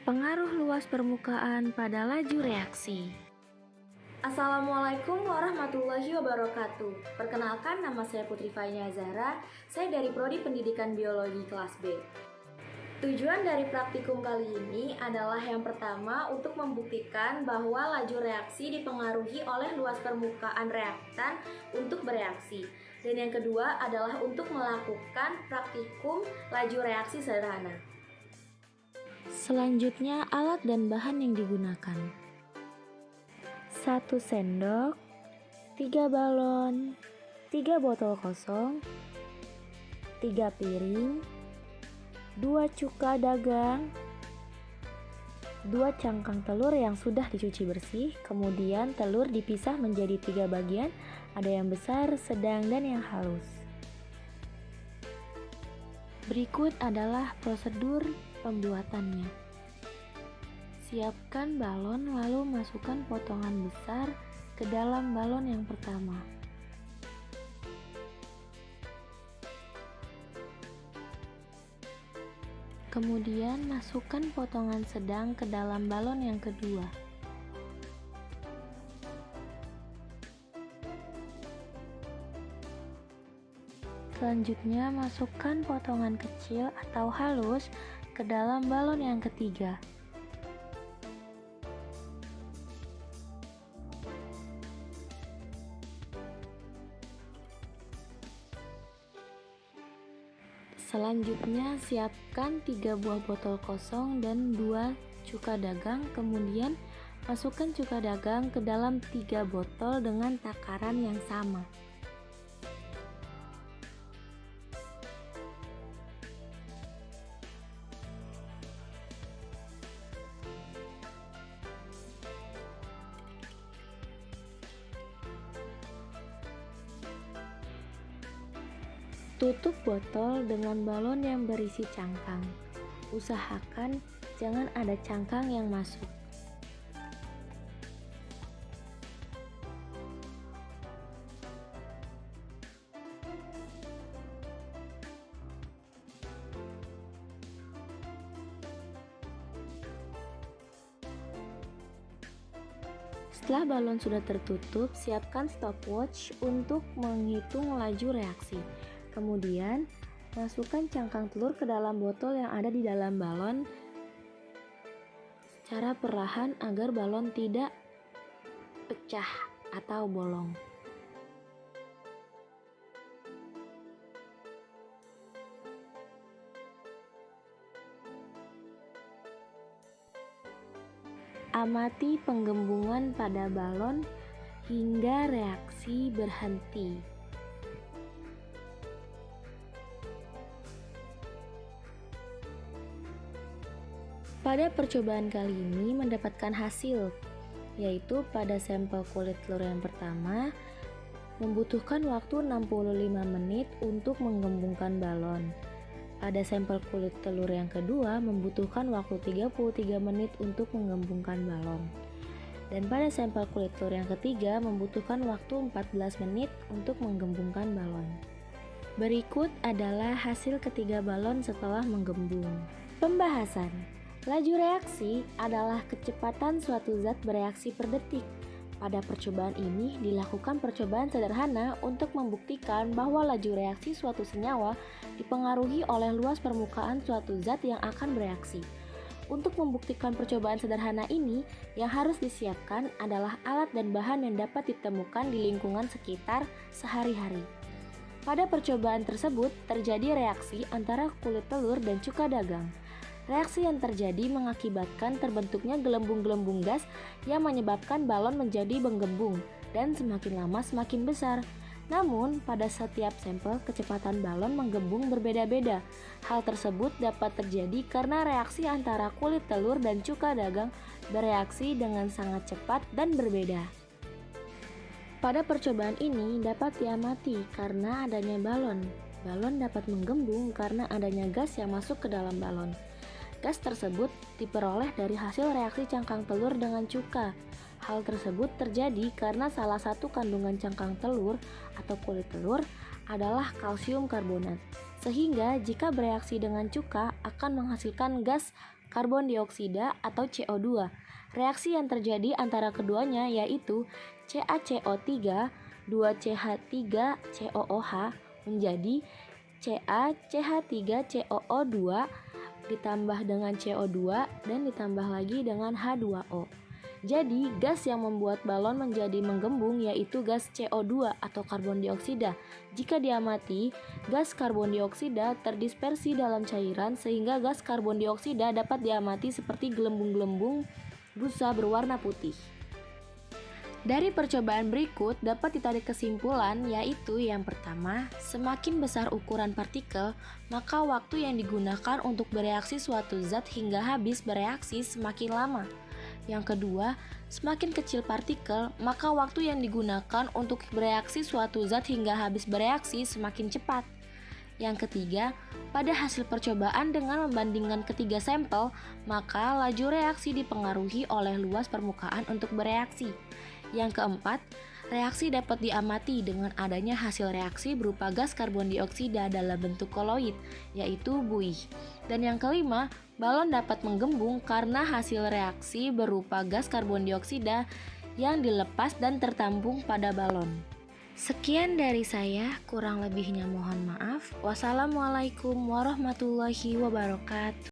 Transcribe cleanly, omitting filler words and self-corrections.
Pengaruh luas permukaan pada laju reaksi. Assalamualaikum warahmatullahi wabarakatuh. Perkenalkan, nama saya Putri Fainia Zahra. Saya dari Prodi Pendidikan Biologi kelas B. Tujuan dari praktikum kali ini adalah yang pertama untuk membuktikan bahwa laju reaksi dipengaruhi oleh luas permukaan reaktan untuk bereaksi. Dan yang kedua adalah untuk melakukan praktikum laju reaksi sederhana. Selanjutnya, alat dan bahan yang digunakan. 1 sendok, 3 balon, 3 botol kosong, 3 piring, 2 cuka dagang, 2 cangkang telur yang sudah dicuci bersih. Kemudian telur dipisah menjadi 3 bagian, ada yang besar, sedang, dan yang halus. Berikut adalah prosedur pembuatannya. Siapkan balon lalu masukkan potongan besar ke dalam balon yang pertama. Kemudian masukkan potongan sedang ke dalam balon yang kedua. Selanjutnya masukkan potongan kecil atau halus ke dalam balon yang ketiga. Selanjutnya siapkan 3 buah botol kosong dan 2 cuka dagang. Kemudian masukkan cuka dagang ke dalam 3 botol dengan takaran yang sama. Tutup botol dengan balon yang berisi cangkang. Usahakan jangan ada cangkang yang masuk. Setelah balon sudah tertutup, siapkan stopwatch untuk menghitung laju reaksi. Kemudian, masukkan cangkang telur ke dalam botol yang ada di dalam balon secara perlahan agar balon tidak pecah atau bolong. Amati penggembungan pada balon hingga reaksi berhenti. Pada percobaan kali ini mendapatkan hasil, yaitu pada sampel kulit telur yang pertama membutuhkan waktu 65 menit untuk menggembungkan balon. Pada sampel kulit telur yang kedua membutuhkan waktu 33 menit untuk menggembungkan balon. Dan pada sampel kulit telur yang ketiga membutuhkan waktu 14 menit untuk menggembungkan balon. Berikut adalah hasil ketiga balon setelah menggembung. Pembahasan. Laju reaksi adalah kecepatan suatu zat bereaksi per detik. Pada percobaan ini dilakukan percobaan sederhana untuk membuktikan bahwa laju reaksi suatu senyawa dipengaruhi oleh luas permukaan suatu zat yang akan bereaksi. Untuk membuktikan percobaan sederhana ini, yang harus disiapkan adalah alat dan bahan yang dapat ditemukan di lingkungan sekitar sehari-hari. Pada percobaan tersebut terjadi reaksi antara kulit telur dan cuka dagang. Reaksi yang terjadi mengakibatkan terbentuknya gelembung-gelembung gas yang menyebabkan balon menjadi menggembung dan semakin lama semakin besar. Namun, pada setiap sampel kecepatan balon menggembung berbeda-beda. Hal tersebut dapat terjadi karena reaksi antara kulit telur dan cuka dagang bereaksi dengan sangat cepat dan berbeda. Pada percobaan ini dapat diamati karena adanya balon. Balon dapat menggembung karena adanya gas yang masuk ke dalam balon. Gas tersebut diperoleh dari hasil reaksi cangkang telur dengan cuka. Hal tersebut terjadi karena salah satu kandungan cangkang telur atau kulit telur adalah kalsium karbonat. Sehingga jika bereaksi dengan cuka akan menghasilkan gas karbon dioksida atau CO2. Reaksi yang terjadi antara keduanya yaitu CaCO3, 2CH3COOH menjadi CaCH3COO2 ditambah dengan CO2 dan ditambah lagi dengan H2O. Jadi, gas yang membuat balon menjadi menggembung yaitu gas CO2 atau karbon dioksida. Jika diamati, gas karbon dioksida terdispersi dalam cairan sehingga gas karbon dioksida dapat diamati seperti gelembung-gelembung busa berwarna putih. Dari percobaan berikut dapat ditarik kesimpulan yaitu yang pertama, semakin besar ukuran partikel, maka waktu yang digunakan untuk bereaksi suatu zat hingga habis bereaksi semakin lama. Yang kedua, semakin kecil partikel, maka waktu yang digunakan untuk bereaksi suatu zat hingga habis bereaksi semakin cepat. Yang ketiga, pada hasil percobaan dengan membandingkan ketiga sampel, maka laju reaksi dipengaruhi oleh luas permukaan untuk bereaksi. Yang keempat, reaksi dapat diamati dengan adanya hasil reaksi berupa gas karbon dioksida dalam bentuk koloid, yaitu buih. Dan yang kelima, balon dapat menggembung karena hasil reaksi berupa gas karbon dioksida yang dilepas dan tertampung pada balon. Sekian dari saya, kurang lebihnya mohon maaf. Wassalamualaikum warahmatullahi wabarakatuh.